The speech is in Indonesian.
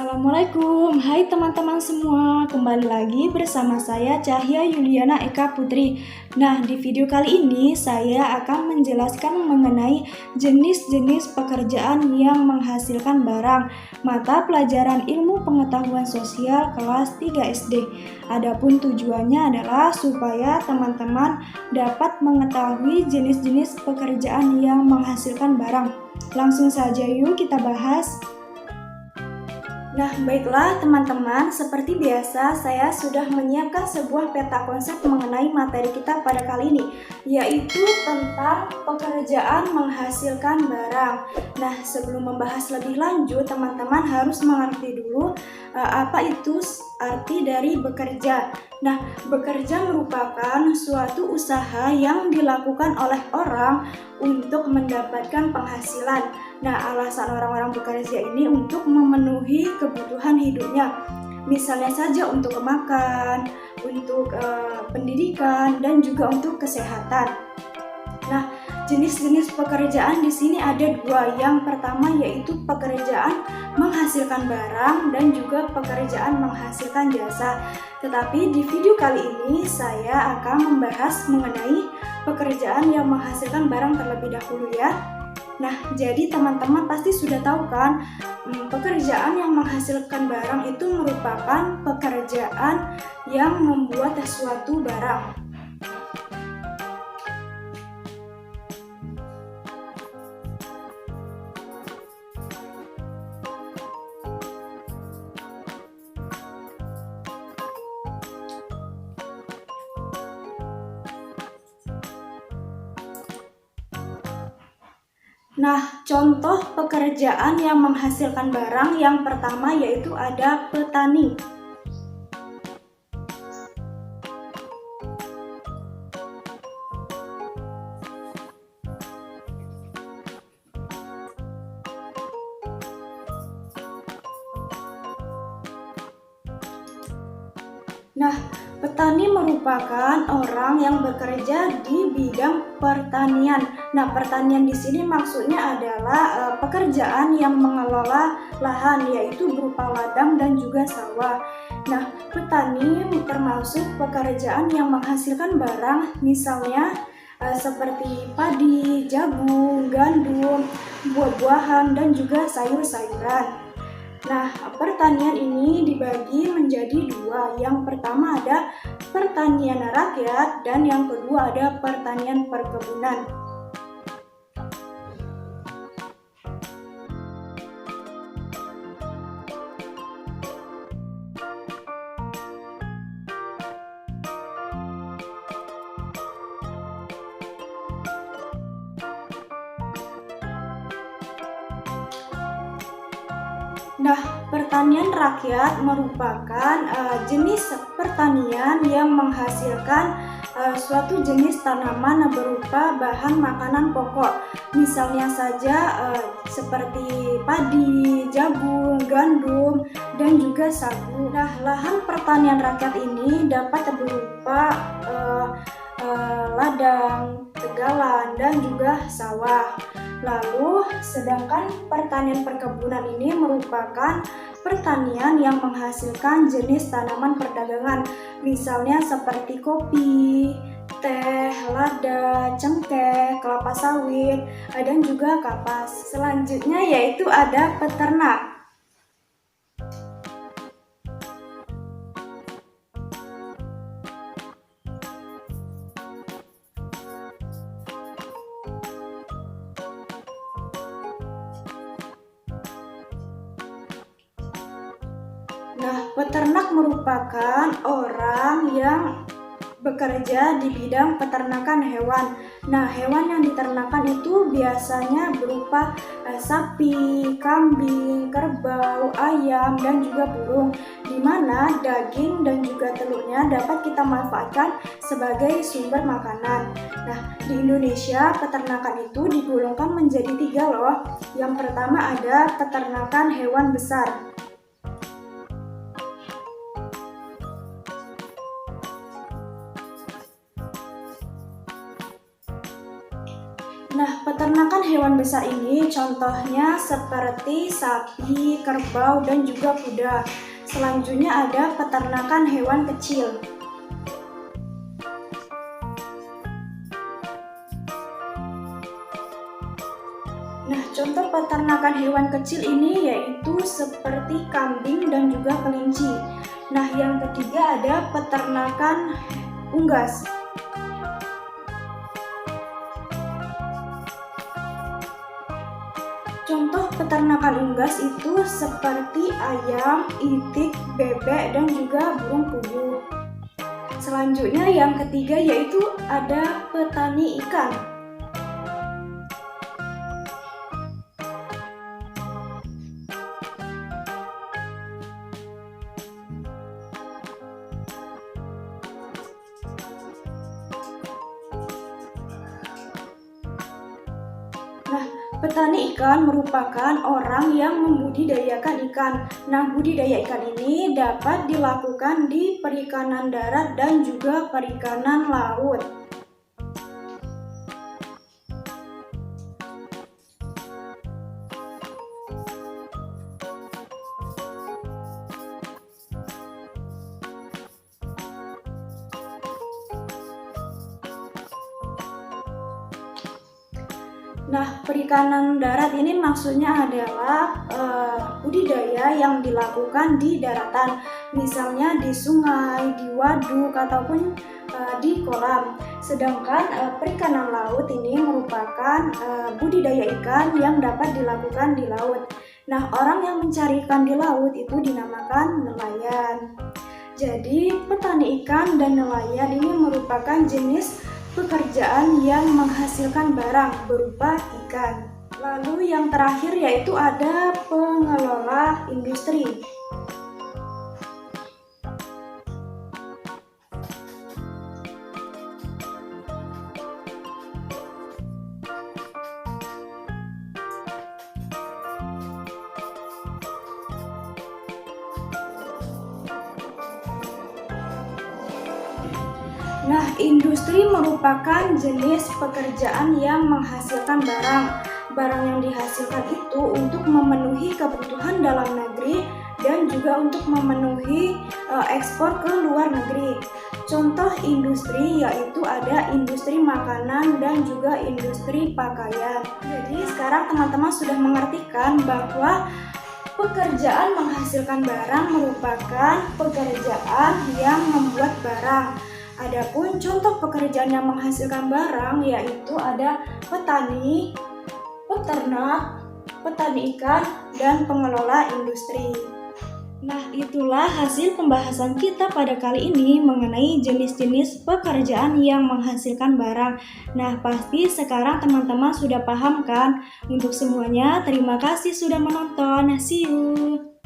Assalamualaikum, hai teman-teman semua, kembali lagi bersama saya Cahya Yuliana Eka Putri. Nah, di video kali ini saya akan menjelaskan mengenai jenis-jenis pekerjaan yang menghasilkan barang, mata pelajaran ilmu pengetahuan sosial kelas 3 SD. Adapun tujuannya adalah supaya teman-teman dapat mengetahui jenis-jenis pekerjaan yang menghasilkan barang. Langsung saja yuk kita bahas. Nah, baiklah teman-teman, seperti biasa saya sudah menyiapkan sebuah peta konsep mengenai materi kita pada kali ini, yaitu tentang pekerjaan menghasilkan barang. Nah, sebelum membahas lebih lanjut, teman-teman harus mengerti dulu apa itu arti dari bekerja. Nah, bekerja merupakan suatu usaha yang dilakukan oleh orang untuk mendapatkan penghasilan. Nah, alasan orang-orang bekerja ini untuk memenuhi kebutuhan hidupnya. Misalnya saja untuk makan, untuk pendidikan, dan juga untuk kesehatan. Nah, jenis-jenis pekerjaan di sini ada dua. Yang pertama yaitu pekerjaan menghasilkan barang dan juga pekerjaan menghasilkan jasa. Tetapi di video kali ini saya akan membahas mengenai pekerjaan yang menghasilkan barang terlebih dahulu ya. Nah, jadi teman-teman pasti sudah tahu kan, pekerjaan yang menghasilkan barang itu merupakan pekerjaan yang membuat suatu barang. Nah, contoh pekerjaan yang menghasilkan barang yang pertama yaitu ada petani. Nah, petani merupakan orang yang bekerja di bidang pertanian. Nah, pertanian di sini maksudnya adalah pekerjaan yang mengelola lahan, yaitu berupa ladang dan juga sawah. Nah, petani termasuk pekerjaan yang menghasilkan barang, misalnya seperti padi, jagung, gandum, buah-buahan, dan juga sayur-sayuran. Nah, pertanian ini dibagi menjadi dua. Yang pertama ada pertanian rakyat dan yang kedua ada pertanian perkebunan. Nah, pertanian rakyat merupakan jenis pertanian yang menghasilkan suatu jenis tanaman berupa bahan makanan pokok. Misalnya saja seperti padi, jagung, gandum, dan juga sagu. Nah, lahan pertanian rakyat ini dapat berupa ladang, tegalan, dan juga sawah. Lalu, sedangkan pertanian perkebunan ini merupakan pertanian yang menghasilkan jenis tanaman perdagangan, misalnya seperti kopi, teh, lada, cengkeh, kelapa sawit, dan juga kapas. Selanjutnya yaitu ada peternak. Nah, peternak merupakan orang yang bekerja di bidang peternakan hewan. Nah, hewan yang diternakan itu biasanya berupa sapi, kambing, kerbau, ayam, dan juga burung, di mana daging dan juga telurnya dapat kita manfaatkan sebagai sumber makanan. Nah, di Indonesia peternakan itu digolongkan menjadi tiga loh. Yang pertama ada peternakan hewan besar. Nah, peternakan hewan besar ini contohnya seperti sapi, kerbau, dan juga kuda. Selanjutnya ada peternakan hewan kecil. Nah, contoh peternakan hewan kecil ini yaitu seperti kambing dan juga kelinci. Nah, yang ketiga ada peternakan unggas. Contoh peternakan unggas itu seperti ayam, itik, bebek, dan juga burung puyuh. Selanjutnya yang ketiga yaitu ada petani ikan. Nah, petani ikan merupakan orang yang membudidayakan ikan. Nah, budidaya ikan ini dapat dilakukan di perikanan darat dan juga perikanan laut. Nah, perikanan darat ini maksudnya adalah budidaya yang dilakukan di daratan, misalnya di sungai, di waduk, ataupun di kolam. Sedangkan perikanan laut ini merupakan budidaya ikan yang dapat dilakukan di laut. Nah, orang yang mencari ikan di laut itu dinamakan nelayan. Jadi, petani ikan dan nelayan ini merupakan jenis pekerjaan yang menghasilkan barang berupa ikan. Lalu yang terakhir yaitu ada pengelola industri. Nah, industri merupakan jenis pekerjaan yang menghasilkan barang. Barang yang dihasilkan itu untuk memenuhi kebutuhan dalam negeri dan juga untuk memenuhi ekspor ke luar negeri. Contoh industri yaitu ada industri makanan dan juga industri pakaian. Jadi sekarang teman-teman sudah mengertikan bahwa pekerjaan menghasilkan barang merupakan pekerjaan yang membuat barang. Adapun contoh pekerjaan yang menghasilkan barang yaitu ada petani, peternak, petani ikan, dan pengelola industri. Nah, itulah hasil pembahasan kita pada kali ini mengenai jenis-jenis pekerjaan yang menghasilkan barang. Nah, pasti sekarang teman-teman sudah paham kan? Untuk semuanya, terima kasih sudah menonton. See you!